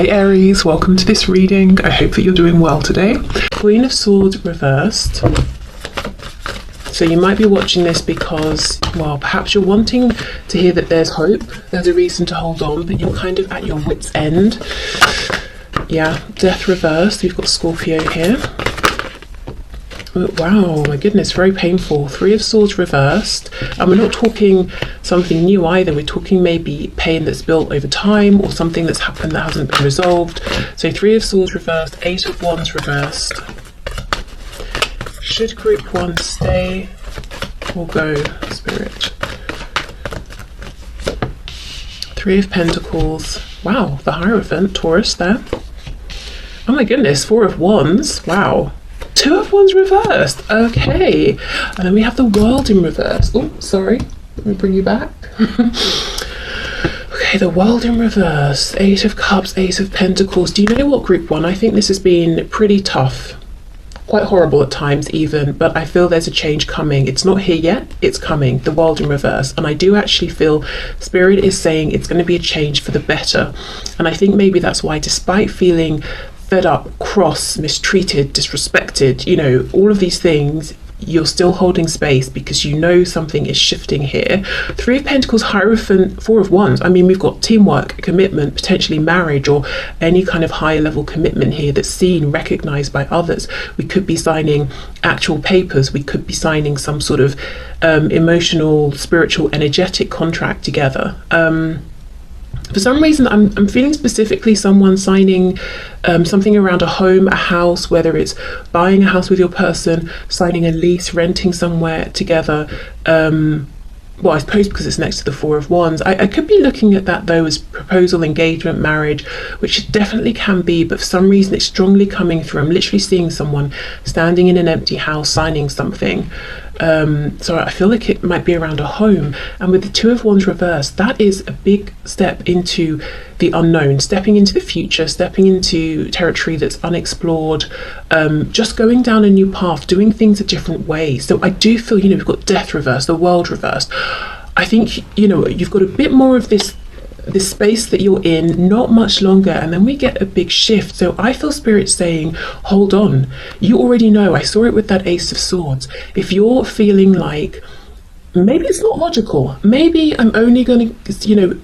Hey Aries, welcome to this reading. I hope that you're doing well today. Queen of Swords reversed. So you might be watching this because, well, perhaps you're wanting to hear that there's hope, there's a reason to hold on, but you're kind of at your wit's end. Yeah, Death reversed. We've got Scorpio here. Oh, wow, my goodness, very painful. Three of Swords reversed. And we're not talking something new either. We're talking maybe pain that's built over time or something that's happened that hasn't been resolved. So Three of Swords reversed, Eight of Wands reversed. Should group one stay or go, Spirit? Three of Pentacles. Wow, the Hierophant, Taurus there. Oh my goodness, Four of Wands. Wow. Two of Wands reversed. Okay. And then we have the World in reverse. Oh, sorry. Let me bring you back. Okay, the World in reverse. Eight of Cups, Ace of Pentacles. Do you know what, group one? I think this has been pretty tough. Quite horrible at times even, but I feel there's a change coming. It's not here yet, it's coming. The World in reverse. And I do actually feel Spirit is saying it's going to be a change for the better. And I think maybe that's why, despite feeling fed up, cross, mistreated, disrespected, you know, all of these things, you're still holding space because you know something is shifting here. Three of Pentacles, Hierophant, Four of Wands. I mean, we've got teamwork, commitment, potentially marriage or any kind of higher level commitment here that's seen, recognized by others. We could be signing actual papers. We could be signing some sort of emotional, spiritual, energetic contract together. For some reason, I'm feeling specifically someone signing something around a home, a house, whether it's buying a house with your person, signing a lease, renting somewhere together. Well, I suppose because it's next to the Four of Wands. I could be looking at that though as proposal, engagement, marriage, which it definitely can be, but for some reason it's strongly coming through. I'm literally seeing someone standing in an empty house signing something. So I feel like it might be around a home. And with the Two of Wands reversed, that is a big step into the unknown, stepping into the future, stepping into territory that's unexplored, just going down a new path, doing things a different way. So I do feel, you know, we've got Death reversed, the World reversed. I think, you know, you've got a bit more of this space that you're in, not much longer, and then we get a big shift. So I feel Spirit saying, hold on. You already know, I saw it with that Ace of Swords. If you're feeling like maybe it's not logical, maybe I'm only going to, you know,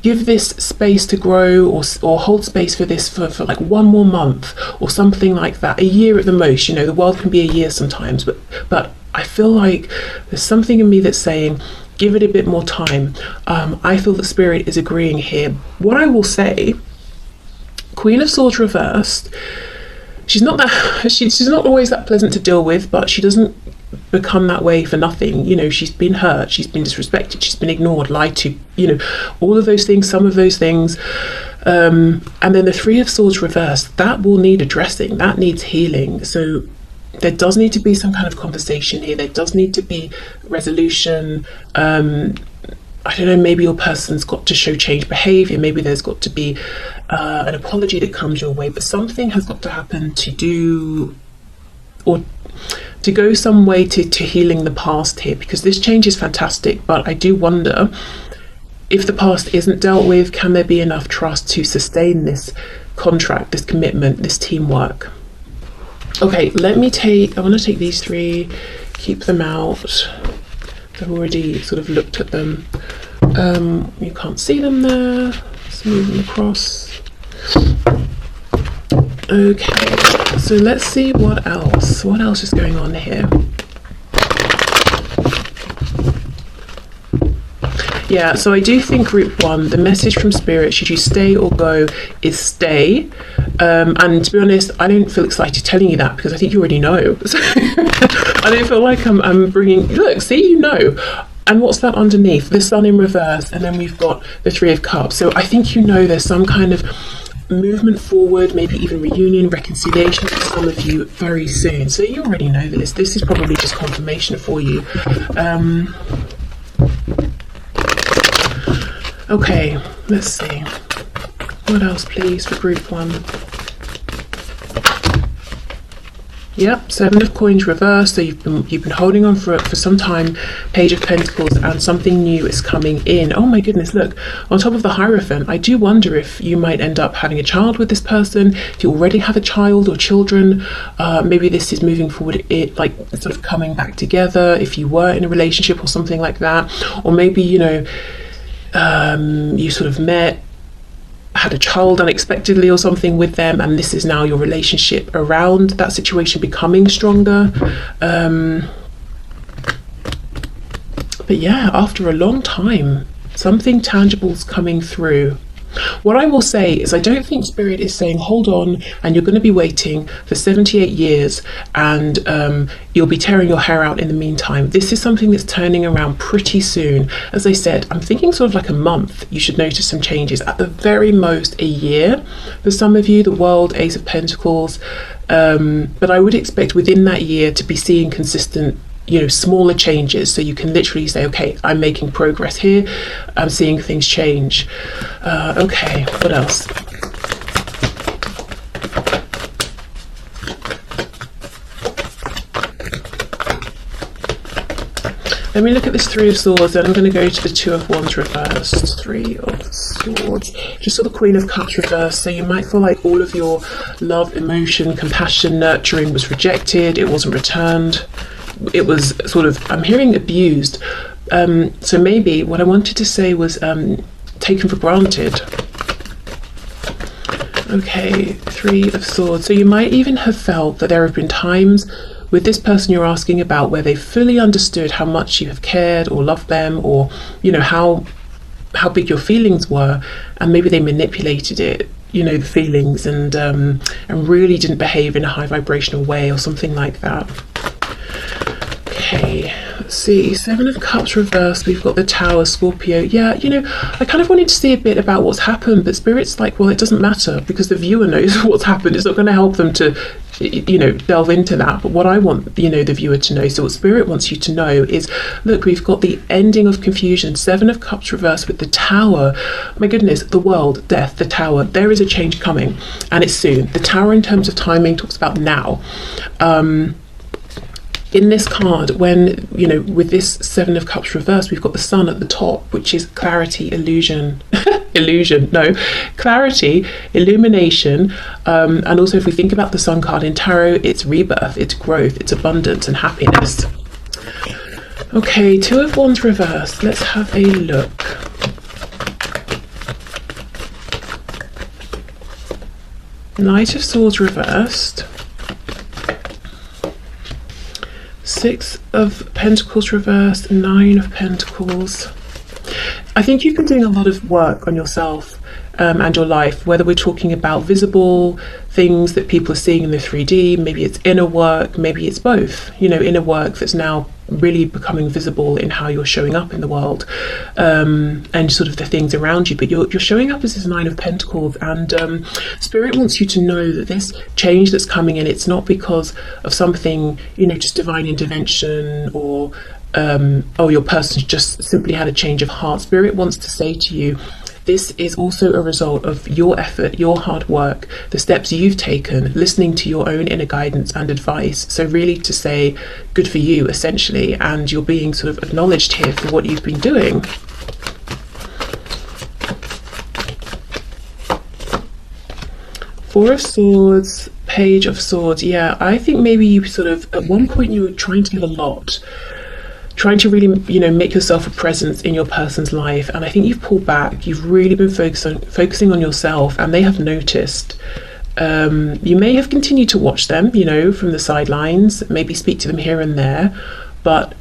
give this space to grow or hold space for this for like one more month or something like that, a year at the most. You know, the world can be a year sometimes, but I feel like there's something in me that's saying give it a bit more time. I feel that Spirit is agreeing here. What I will say, Queen of Swords reversed, she's not always that pleasant to deal with, but she doesn't become that way for nothing. You know, she's been hurt, she's been disrespected, she's been ignored, lied to, you know, all of those things, some of those things. And then the Three of Swords reversed, that will need addressing, that needs healing. So there does need to be some kind of conversation here. There does need to be resolution. I don't know, maybe your person's got to show change behavior. Maybe there's got to be an apology that comes your way, but something has got to happen to do or to go some way to healing the past here, because this change is fantastic, but I do wonder if the past isn't dealt with, can there be enough trust to sustain this contract, this commitment, this teamwork? Okay, I want to take these three, keep them out. I've already sort of looked at them. You can't see them there. Let's move them across. Okay, so let's see what else. What else is going on here? Yeah, so I do think group one, the message from Spirit, should you stay or go, is stay. And to be honest, I don't feel excited telling you that because I think you already know. So I don't feel like I'm bringing, look, see, you know. And what's that underneath? The Sun in reverse, and then we've got the Three of Cups. So I think you know there's some kind of movement forward, maybe even reunion, reconciliation for some of you very soon. So you already know this. This is probably just confirmation for you. Okay, let's see. What else, please, for group one? Yep, Seven of Coins reversed. So you've been holding on for some time. Page of Pentacles, and something new is coming in. Oh my goodness! Look, on top of the Hierophant, I do wonder if you might end up having a child with this person. If you already have a child or children, maybe this is moving forward. It like sort of coming back together. If you were in a relationship or something like that, or maybe you sort of met, had a child unexpectedly or something with them, and this is now your relationship around that situation becoming stronger. But yeah, after a long time, something tangible's coming through. What I will say is I don't think Spirit is saying hold on and you're going to be waiting for 78 years and you'll be tearing your hair out in the meantime. This is something that's turning around pretty soon. As I said, I'm thinking sort of like a month you should notice some changes, at the very most a year for some of you, the World, Ace of Pentacles, but I would expect within that year to be seeing consistent smaller changes, so you can literally say, okay, I'm making progress here, I'm seeing things change. Okay, what else? Let me look at this Three of Swords, then I'm going to go to the Two of Wands reversed. Three of Swords, just saw the Queen of Cups reversed. So you might feel like all of your love, emotion, compassion, nurturing was rejected, it wasn't returned. It was sort of, I'm hearing abused. So maybe what I wanted to say was taken for granted. Okay, Three of Swords. So you might even have felt that there have been times with this person you're asking about where they fully understood how much you have cared or loved them, or how big your feelings were, and maybe they manipulated it, the feelings, and really didn't behave in a high vibrational way or something like that. Okay, let's see, Seven of Cups reversed, we've got the Tower, Scorpio. Yeah, I kind of wanted to see a bit about what's happened, but Spirit's like, well, it doesn't matter because the viewer knows what's happened. It's not going to help them to, delve into that. But what I want, the viewer to know, so what Spirit wants you to know is, look, we've got the ending of confusion, Seven of Cups reversed with the Tower. My goodness, the world, death, the Tower. There is a change coming, and it's soon. The Tower, in terms of timing, talks about now. In this card, when, with this Seven of Cups reversed, we've got the Sun at the top, which is clarity, illusion, clarity, illumination. And also if we think about the Sun card in tarot, it's rebirth, it's growth, it's abundance and happiness. Okay, Two of Wands reversed. Let's have a look. Knight of Swords reversed. Six of Pentacles reversed, Nine of Pentacles. I think you've been doing a lot of work on yourself and your life, whether we're talking about visible things that people are seeing in the 3D, maybe it's inner work, maybe it's both, inner work that's now really becoming visible in how you're showing up in the world, and sort of the things around you. But you're showing up as this Nine of Pentacles, and Spirit wants you to know that this change that's coming in, it's not because of something, just divine intervention, or your person's just simply had a change of heart. Spirit wants to say to you, this is also a result of your effort, your hard work, the steps you've taken, listening to your own inner guidance and advice. So really to say, good for you, essentially, and you're being sort of acknowledged here for what you've been doing. Four of Swords, Page of Swords. Yeah, I think maybe you sort of, at one point you were trying to give a lot, trying to really, make yourself a presence in your person's life, and I think you've pulled back. You've really been focusing on yourself, and they have noticed. You may have continued to watch them, from the sidelines, maybe speak to them here and there, but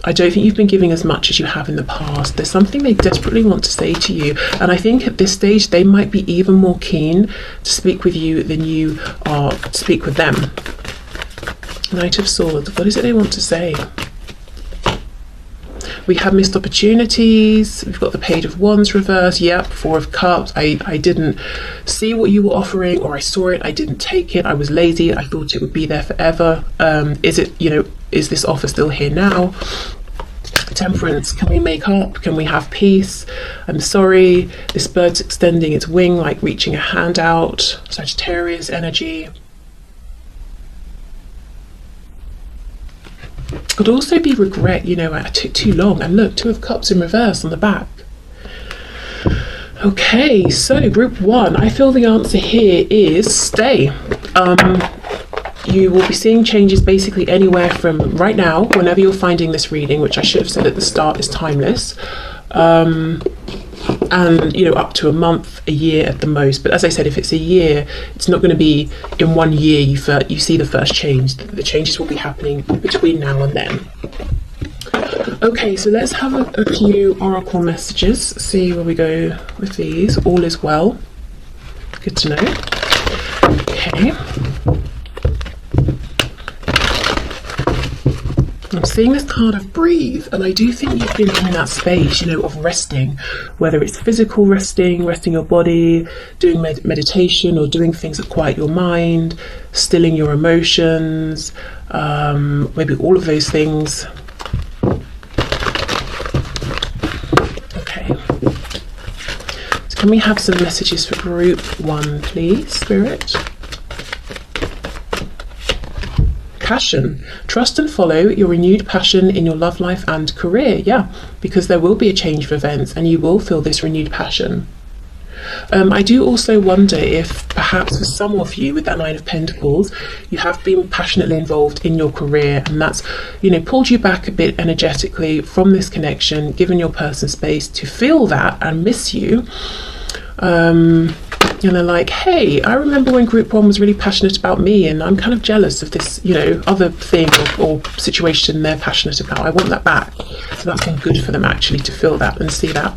I don't think you've been giving as much as you have in the past. There's something they desperately want to say to you, and I think at this stage they might be even more keen to speak with you than you are to speak with them. Knight of Swords, what is it they want to say? We have missed opportunities. We've got the Page of Wands reversed. Yep, Four of Cups. I didn't see what you were offering, or I saw it, I didn't take it. I was lazy. I thought it would be there forever. Is it, is this offer still here now? Temperance. Can we make up? Can we have peace? I'm sorry. This bird's extending its wing, like reaching a hand out. Sagittarius energy. Could also be regret, you know, I took too long. And look, Two of Cups in reverse on the back. Okay, so group 1, I feel the answer here is stay. You will be seeing changes basically anywhere from right now, whenever you're finding this reading, which I should have said at the start is timeless, and you know, up to a month, a year at the most. But as I said, if it's a year, it's not going to be in 1 year you see the first change. The changes will be happening between now and then. Okay, so let's have a few oracle messages, see where we go with these. All is well. Good to know. Okay. I'm seeing this card of breathe, and I do think you've been in that space, you know, of resting, whether it's physical resting, resting your body, doing meditation, or doing things that quiet your mind, stilling your emotions, maybe all of those things. Okay. So can we have some messages for group 1, please, Spirit? Passion. Trust and follow your renewed passion in your love life and career. Yeah, because there will be a change of events and you will feel this renewed passion. I do also wonder if perhaps for some of you with that Nine of Pentacles, you have been passionately involved in your career, and that's, you know, pulled you back a bit energetically from this connection, given your person space to feel that and miss you. And they're like, hey, I remember when group 1 was really passionate about me, and I'm kind of jealous of this, you know, other thing or situation they're passionate about. I want that back. So that's been good for them actually to feel that and see that.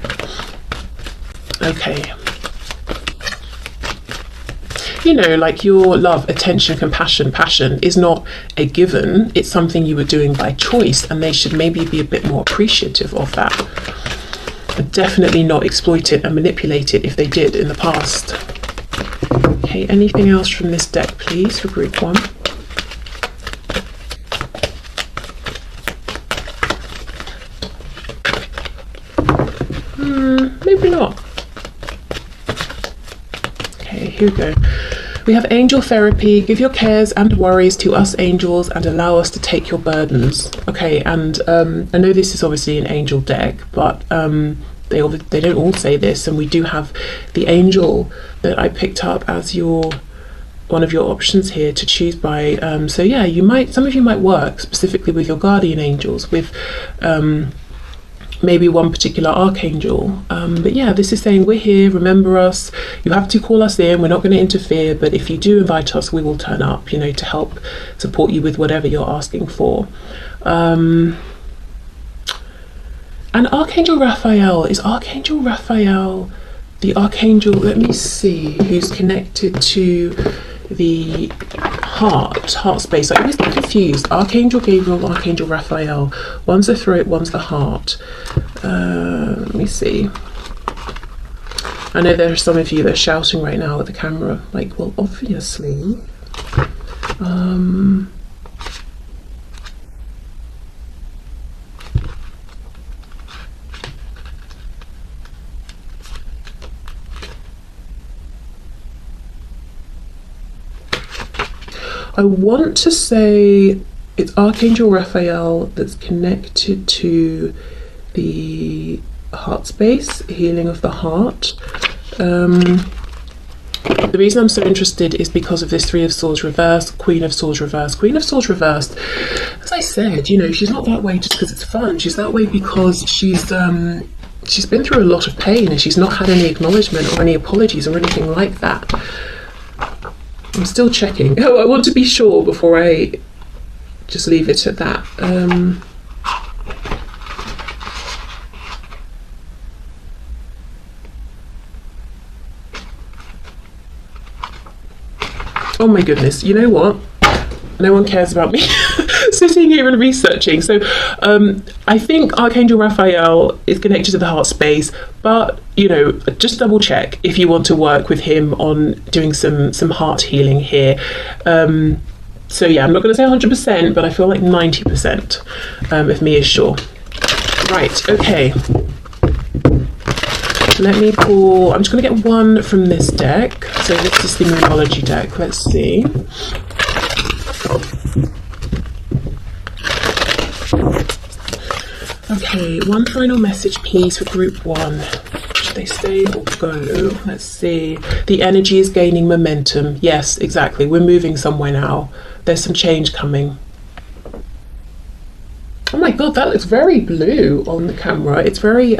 Okay. You know, like your love, attention, compassion, passion is not a given. It's something you were doing by choice, and they should maybe be a bit more appreciative of that. But definitely not exploit it and manipulate it if they did in the past. Okay, anything else from this deck, please, for group 1? Maybe not. Okay, here we go. We have angel therapy. Give your cares and worries to us angels and allow us to take your burdens. Okay, and I know this is obviously an angel deck, but they don't all say this, and we do have the angel that I picked up as one of your options here to choose by. So yeah, some of you might work specifically with your guardian angels, with maybe one particular archangel, but yeah, this is saying we're here, remember us, you have to call us in, we're not going to interfere, but if you do invite us, we will turn up, you know, to help support you with whatever you're asking for. And Archangel Raphael, is Archangel Raphael the archangel, let me see, who's connected to the heart space? I always get confused. Archangel Gabriel, Archangel Raphael. One's the throat, one's the heart. Let me see. I know there are some of you that are shouting right now at the camera, like, well, obviously. I want to say it's Archangel Raphael that's connected to the heart space, healing of the heart. The reason I'm so interested is because of this Three of Swords reverse, Queen of Swords reverse. Queen of Swords reversed, as I said, you know, she's not that way just because it's fun. She's that way because she's been through a lot of pain, and she's not had any acknowledgement or any apologies or anything like that. I'm still checking. Oh, I want to be sure before I just leave it at that. Oh my goodness, you know what? No one cares about me sitting here and researching. So I think Archangel Raphael is connected to the heart space, but you know, just double check if you want to work with him on doing some heart healing here. So yeah, I'm not going to say 100%, but I feel like 90% of me is sure. Right, okay. Let me pull, I'm just going to get one from this deck. So this is the Numerology deck. Let's see. Okay, one final message please for group one. Should they stay or go? Let's see. The energy is gaining momentum. Yes, exactly. We're moving somewhere now. There's some change coming. Oh my god, that looks very blue on the camera. It's very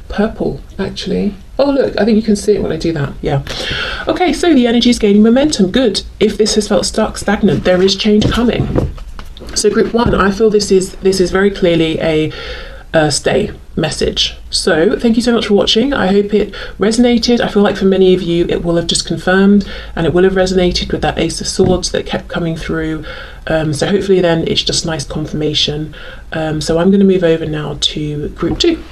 purple, actually. Oh look, I think you can see it when I do that. Yeah. Okay, so the energy is gaining momentum. Good. If this has felt stuck, stagnant, there is change coming. So group one, I feel this is very clearly a stay message. So thank you so much for watching. I hope it resonated. I feel like for many of you it will have just confirmed and it will have resonated with that Ace of Swords that kept coming through. So hopefully then it's just nice confirmation. So I'm going to move over now to group two.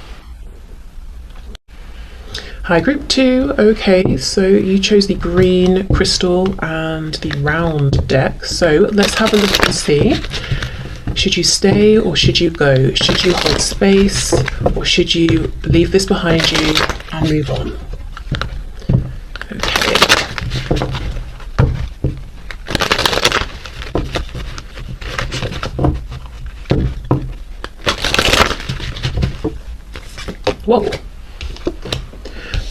Hi group two. Okay, so you chose the green crystal and the round deck. So let's have a look and see. Should you stay or should you go? Should you hold space or should you leave this behind you and move on? Okay. Whoa.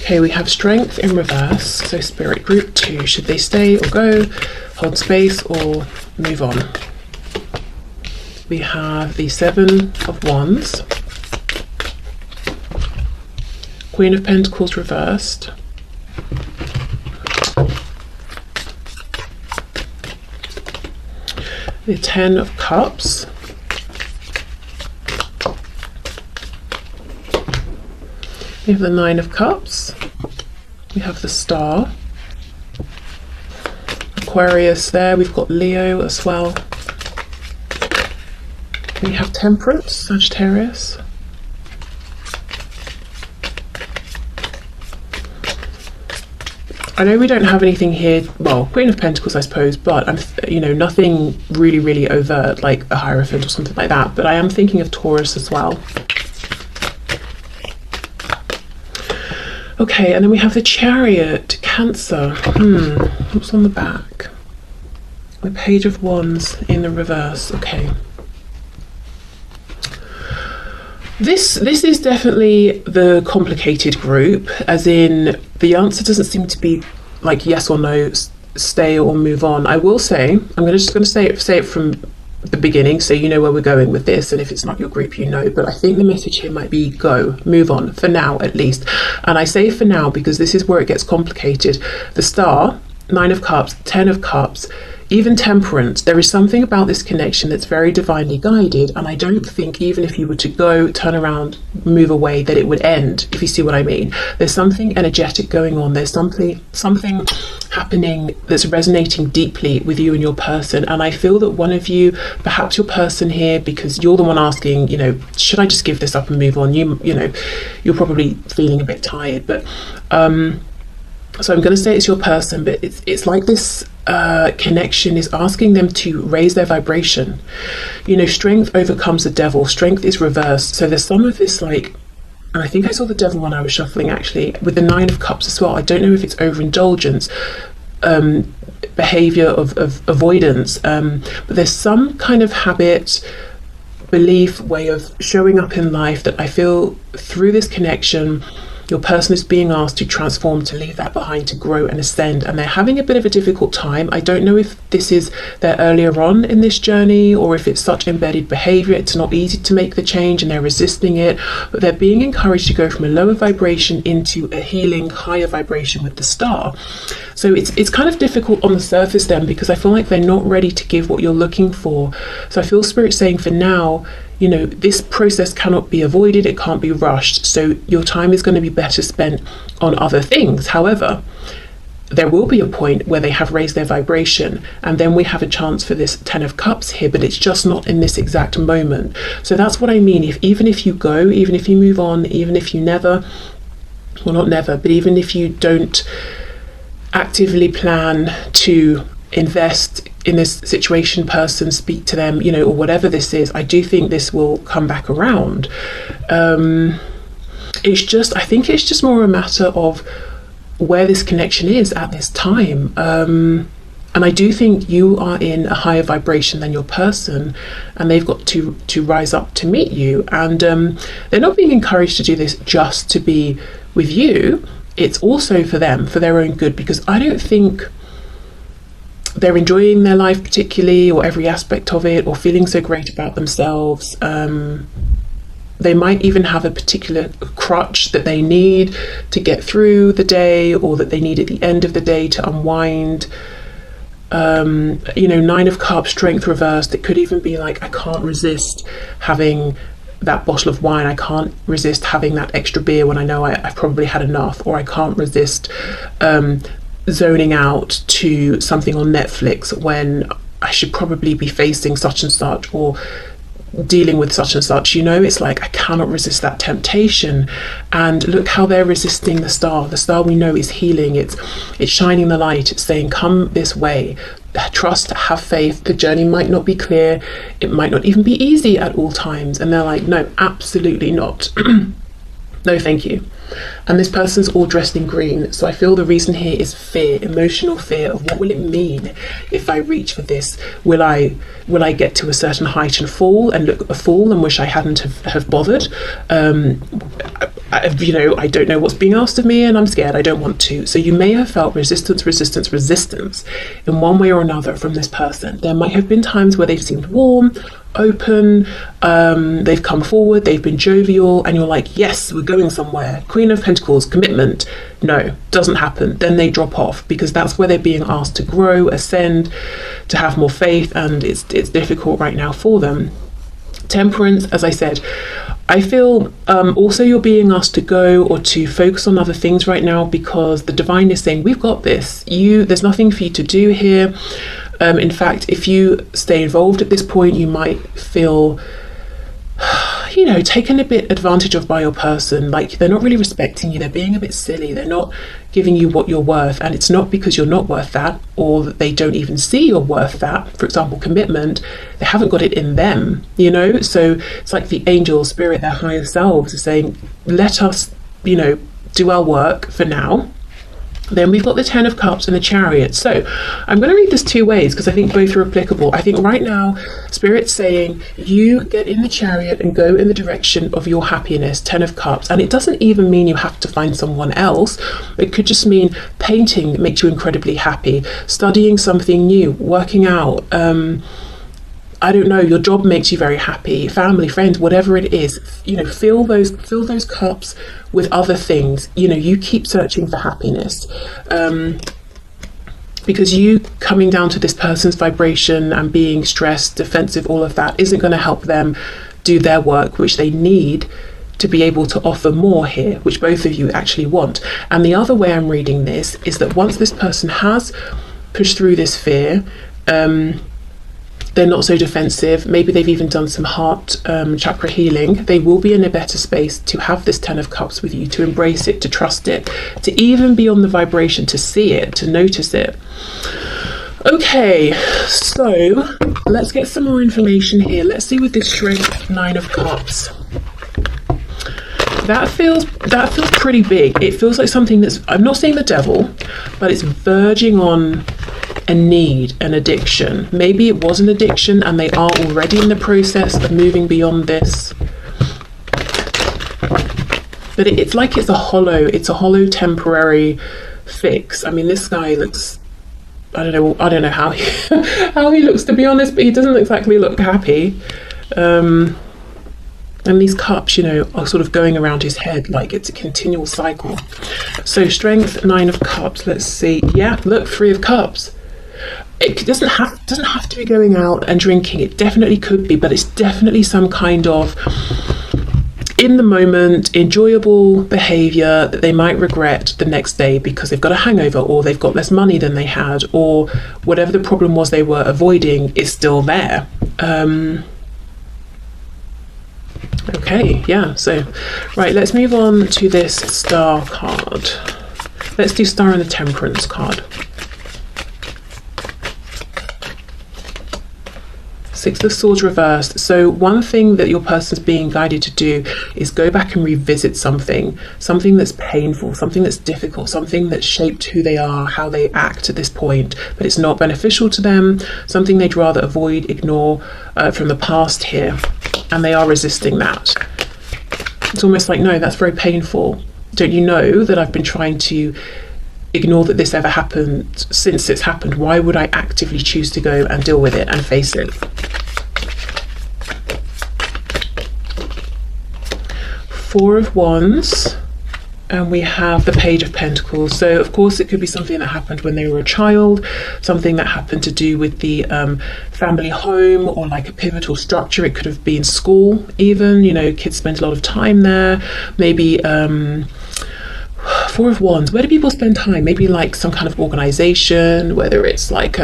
Okay, we have strength in reverse. So spirit group two, should they stay or go? Hold space or move on? We have the Seven of Wands, Queen of Pentacles reversed, the Ten of Cups, we have the Nine of Cups, we have the Star, Aquarius there, we've got Leo as well. We have Temperance, Sagittarius. I know we don't have anything here, well, Queen of Pentacles I suppose, but nothing really overt like a Hierophant or something like that, but I am thinking of Taurus as well. Okay, and then we have the Chariot, Cancer. What's on the back? The Page of Wands in the reverse. Okay. This is definitely the complicated group, as in the answer doesn't seem to be like yes or no, stay or move on. I will say, I'm just going to say it from the beginning so you know where we're going with this, and if it's not your group you know, but I think the message here might be go, move on, for now at least. And I say for now because this is where it gets complicated. The Star, Nine of Cups, Ten of Cups, even Temperance, there is something about this connection that's very divinely guided, and I don't think even if you were to go, turn around, move away, that it would end, if you see what I mean. There's something energetic going on. There's something happening that's resonating deeply with you and your person, and I feel that one of you, perhaps your person here, because you're the one asking, should I just give this up and move on? You're probably feeling a bit tired, but so I'm going to say it's your person, but it's like this connection is asking them to raise their vibration. Strength overcomes the devil. Strength is reversed. So there's some of this and I think I saw the devil when I was shuffling actually, with the Nine of Cups as well. I don't know if it's overindulgence, behavior of avoidance, but there's some kind of habit, belief, way of showing up in life that I feel through this connection your person is being asked to transform, to leave that behind, to grow and ascend, and they're having a bit of a difficult time. I don't know if this is they're earlier on in this journey or if it's such embedded behavior, it's not easy to make the change and they're resisting it, but they're being encouraged to go from a lower vibration into a healing higher vibration with the Star. So it's kind of difficult on the surface then, because I feel like they're not ready to give what you're looking for. So I feel Spirit saying for now, this process cannot be avoided, it can't be rushed, so your time is going to be better spent on other things. However, there will be a point where they have raised their vibration, and then we have a chance for this Ten of Cups here, but it's just not in this exact moment. So that's what I mean. Even if you go, even if you move on, even if you never, well not never, but even if you don't actively plan to invest in this situation, person, speak to them, or whatever this is, I do think this will come back around. I think it's just more a matter of where this connection is at this time. And I do think you are in a higher vibration than your person, and they've got to rise up to meet you. And they're not being encouraged to do this just to be with you. It's also for them, for their own good, because I don't think they're enjoying their life particularly, or every aspect of it, or feeling so great about themselves. They might even have a particular crutch that they need to get through the day, or that they need at the end of the day to unwind. Nine of Cups, Strength reversed. It could even be like, I can't resist having that bottle of wine. I can't resist having that extra beer when I know I've probably had enough, or I can't resist zoning out to something on Netflix when I should probably be facing such and such, or dealing with such and such. It's like, I cannot resist that temptation. And look how they're resisting the star. The star, we know, is healing. It's shining the light. It's saying, come this way, trust, have faith. The journey might not be clear, it might not even be easy at all times. And they're like, no, absolutely not. No, thank you. And this person's all dressed in green, so I feel the reason here is fear, emotional fear of what will it mean if I reach for this. Will I get to a certain height and fall and look a fool and wish I hadn't have bothered? I don't know what's being asked of me, and I'm scared. I don't want to. So you may have felt resistance in one way or another from this person. There might have been times where they've seemed warm, open, they've come forward, they've been jovial, and you're like, yes, we're going somewhere. Queen of Pentacles, commitment. No, doesn't happen. Then they drop off, because that's where they're being asked to grow, ascend, to have more faith, and it's difficult right now for them. Temperance, as I said, I feel also you're being asked to go or to focus on other things right now, because the divine is saying, we've got this. There's nothing for you to do here. In fact, if you stay involved at this point, you might feel, taken a bit advantage of by your person. Like, they're not really respecting you. They're being a bit silly. They're not giving you what you're worth. And it's not because you're not worth that, or that they don't even see you're worth that. For example, commitment, they haven't got it in them, So it's like the angel spirit, their higher selves, are saying, let us, do our work for now. Then we've got the Ten of Cups and the Chariot. So I'm going to read this two ways, because I think both are applicable. I think right now, Spirit's saying, you get in the Chariot and go in the direction of your happiness, Ten of Cups. And it doesn't even mean you have to find someone else. It could just mean painting makes you incredibly happy, studying something new, working out, I don't know, your job makes you very happy, family, friends, whatever it is, fill those cups with other things. You keep searching for happiness, because you coming down to this person's vibration and being stressed, defensive, all of that isn't going to help them do their work, which they need to be able to offer more here, which both of you actually want. And the other way I'm reading this is that once this person has pushed through this fear, they're not so defensive. Maybe they've even done some heart chakra healing. They will be in a better space to have this Ten of Cups with you, to embrace it, to trust it, to even be on the vibration, to see it, to notice it. Okay, so let's get some more information here. Let's see with this Strength, Nine of Cups. That feels pretty big. It feels like something that's, I'm not saying the devil, but it's verging on a need, an addiction. Maybe it was an addiction and they are already in the process of moving beyond this. But it's like it's a hollow temporary fix. I mean, this guy looks, I don't know how he looks, to be honest, but he doesn't exactly look happy. And these cups, are sort of going around his head like it's a continual cycle. So Strength, Nine of Cups. Let's see. Yeah, look, Three of Cups. It doesn't have to be going out and drinking. It definitely could be, but it's definitely some kind of in the moment enjoyable behavior that they might regret the next day because they've got a hangover, or they've got less money than they had, or whatever the problem was they were avoiding is still there. Okay, yeah, so right, let's move on to this Star card. Let's do Star and the Temperance card. Six of Swords reversed. So one thing that your person's being guided to do is go back and revisit something that's painful, something that's difficult, something that's shaped who they are, how they act at this point, but it's not beneficial to them, something they'd rather avoid, ignore from the past here, and they are resisting that. It's almost like, no, that's very painful. Don't you know that I've been trying to ignore that this ever happened since it's happened? Why would I actively choose to go and deal with it and face it? Four of Wands, and we have the Page of Pentacles. So of course it could be something that happened when they were a child, something that happened to do with the family home, or like a pivotal structure. It could have been school even, you know, kids spend a lot of time there. Maybe Four of Wands, where do people spend time? Maybe like some kind of organization, whether it's like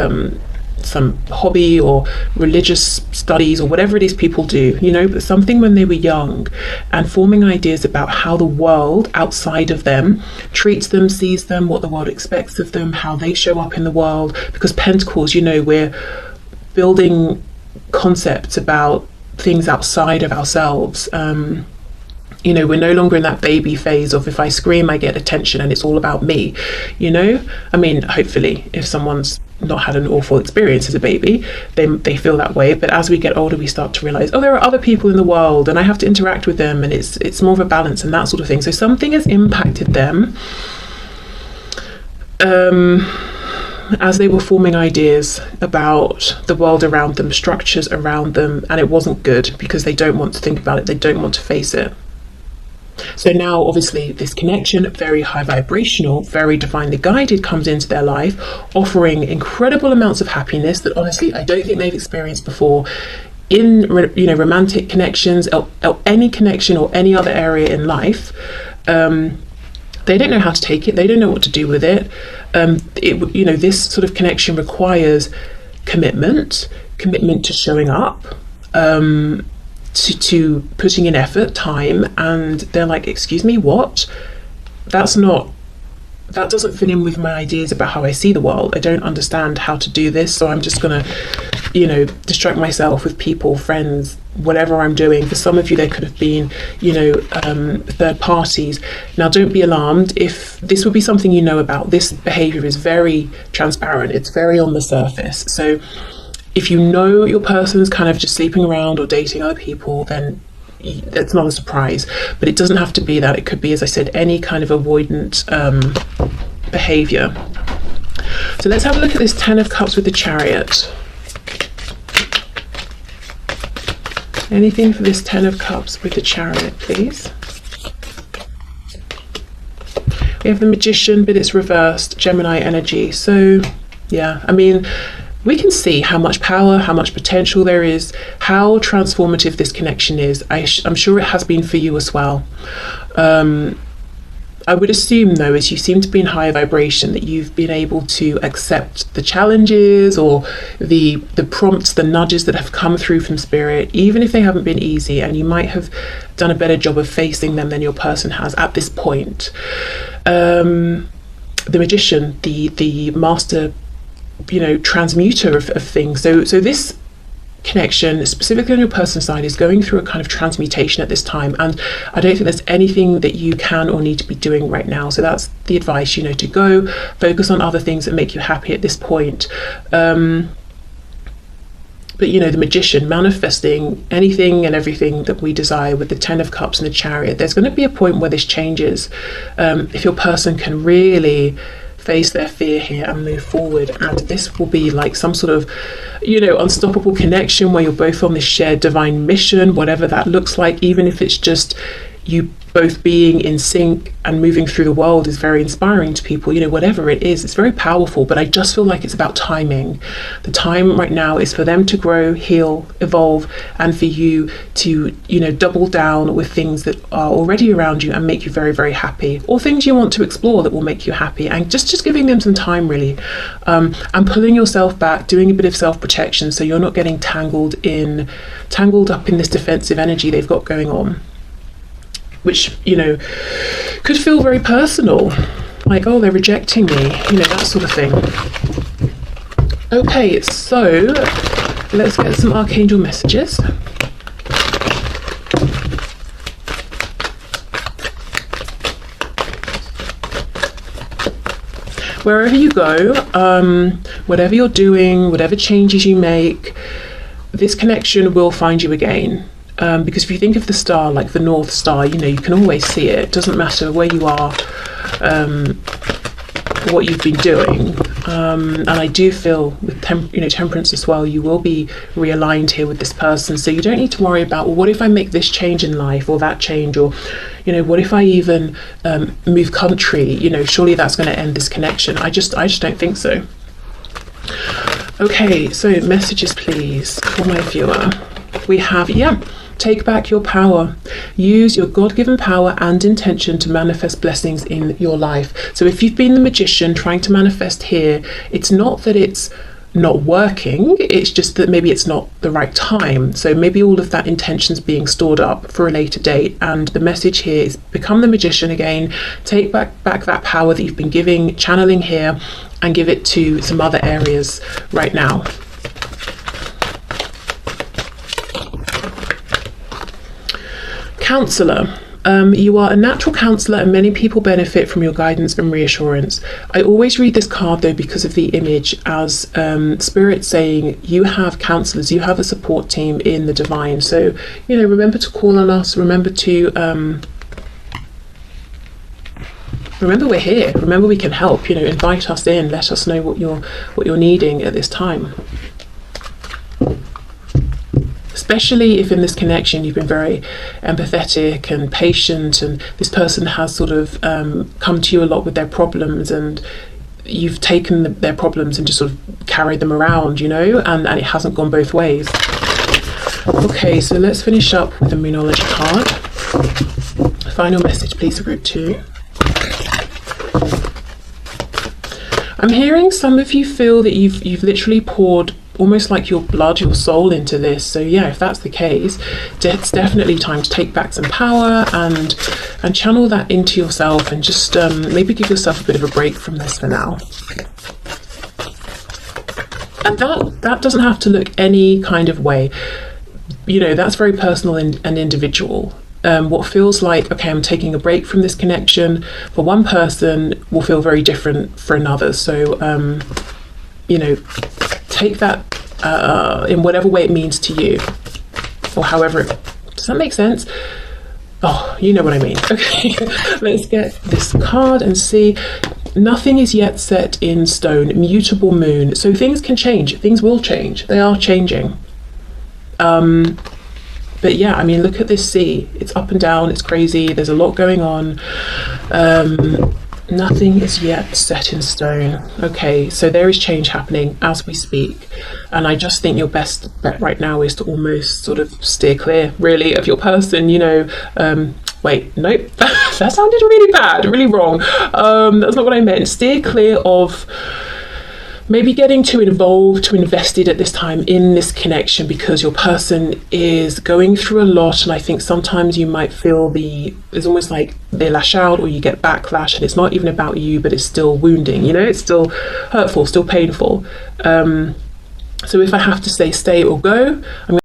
some hobby or religious studies or whatever it is people do, you know, but something when they were young, and forming ideas about how the world outside of them treats them, sees them, what the world expects of them, how they show up in the world. Because Pentacles, you know, we're building concepts about things outside of ourselves. You know, we're no longer in that baby phase of if I scream, I get attention and it's all about me, you know? I mean, hopefully, if someone's not had an awful experience as a baby, they feel that way. But as we get older, we start to realize, oh, there are other people in the world and I have to interact with them, and it's more of a balance and that sort of thing. So something has impacted them as they were forming ideas about the world around them, structures around them, and it wasn't good because they don't want to think about it, they don't want to face it. So now obviously this connection, very high vibrational, very divinely guided, comes into their life, offering incredible amounts of happiness that honestly I don't think they've experienced before in, you know, romantic connections or any connection or any other area in life. They don't know how to take it, they don't know what to do with it. You know, this sort of connection requires commitment to showing up, to putting in effort, time, and they're like, excuse me, what? That doesn't fit in with my ideas about how I see the world. I don't understand how to do this, so I'm just gonna, you know, distract myself with people, friends, whatever I'm doing. For some of you, there could have been, you know, third parties. Now, don't be alarmed if this would be something you know about. This behavior is very transparent, it's very on the surface. So if you know your person's kind of just sleeping around or dating other people, then it's not a surprise. But it doesn't have to be that. It could be, as I said, any kind of avoidant behavior. So let's have a look at this Ten of Cups with the Chariot. Anything for this Ten of Cups with the Chariot, please? We have the Magician, but it's reversed, Gemini energy. So yeah, I mean, we can see how much power, how much potential there is, how transformative this connection is. I'm sure it has been for you as well. I would assume, though, as you seem to be in higher vibration, that you've been able to accept the challenges or the prompts, the nudges that have come through from Spirit, even if they haven't been easy, and you might have done a better job of facing them than your person has at this point. The Magician, the master, you know, transmuter of things. So this connection, specifically on your person's side, is going through a kind of transmutation at this time, and I don't think there's anything that you can or need to be doing right now. So that's the advice, you know, to go focus on other things that make you happy at this point. But you know, the Magician, manifesting anything and everything that we desire with the Ten of Cups and the Chariot, there's going to be a point where this changes. If your person can really face their fear here and move forward, and this will be like some sort of, you know, unstoppable connection where you're both on this shared divine mission, whatever that looks like. Even if it's just you both being in sync and moving through the world is very inspiring to people, you know, whatever it is, it's very powerful. But I just feel like it's about timing. The time right now is for them to grow, heal, evolve, and for you to, you know, double down with things that are already around you and make you very, very happy, or things you want to explore that will make you happy, and just giving them some time, really, and pulling yourself back, doing a bit of self-protection so you're not getting tangled up in this defensive energy they've got going on, which, you know, could feel very personal, like, oh, they're rejecting me, you know, that sort of thing. Okay, so Let's get some archangel messages. Wherever you go, whatever you're doing, whatever changes you make, this connection will find you again. Because if you think of the star like the North Star, you know, you can always see it. It doesn't matter where you are, what you've been doing. And I do feel with temperance as well, you will be realigned here with this person. So you don't need to worry about, well, what if I make this change in life or that change, or, you know, what if I even move country? You know, surely that's going to end this connection. I just don't think so. Okay, so messages please for my viewer. We have, take back your power. Use your God-given power and intention to manifest blessings in your life. So if you've been the magician trying to manifest here, it's not that it's not working, it's just that maybe it's not the right time. So maybe all of that intention's being stored up for a later date, and the message here is become the magician again. Take back that power that you've been channeling here, and give it to some other areas right now. Counselor. You are a natural counsellor and many people benefit from your guidance and reassurance. I always read this card though because of the image as Spirit saying you have counsellors, you have a support team in the divine. So, you know, remember to call on us, remember to remember we're here, remember we can help, you know, invite us in, let us know what you're needing at this time. Especially if in this connection you've been very empathetic and patient, and this person has sort of come to you a lot with their problems, and you've taken their problems and just sort of carried them around, you know, and it hasn't gone both ways. Okay, so let's finish up with the Moonology card. Final message please for group 2. I'm hearing some of you feel that you've literally poured almost like your blood, your soul into this. So yeah, if that's the case, it's definitely time to take back some power and channel that into yourself, and just maybe give yourself a bit of a break from this for now. And that doesn't have to look any kind of way, you know, that's very personal and individual. What feels like, okay, I'm taking a break from this connection, for one person will feel very different for another. So you know, take that in whatever way it means to you, or however does that make sense? Oh, you know what I mean. Okay, let's get this card and see. Nothing is yet set in stone. Mutable moon. So things can change, things will change, they are changing. But yeah, I mean, look at this sea, it's up and down, it's crazy, there's a lot going on. Nothing is yet set in stone. Okay, so there is change happening as we speak, and I just think your best bet right now is to almost sort of steer clear, really, of your person, you know. Wait, nope, that sounded really bad, really wrong. That's not what I meant. Steer clear of maybe getting too involved, too invested at this time in this connection, because your person is going through a lot, and I think sometimes you might feel it's almost like they lash out or you get backlash, and it's not even about you, but it's still wounding, you know, it's still hurtful, still painful. So if I have to say stay or go, I'm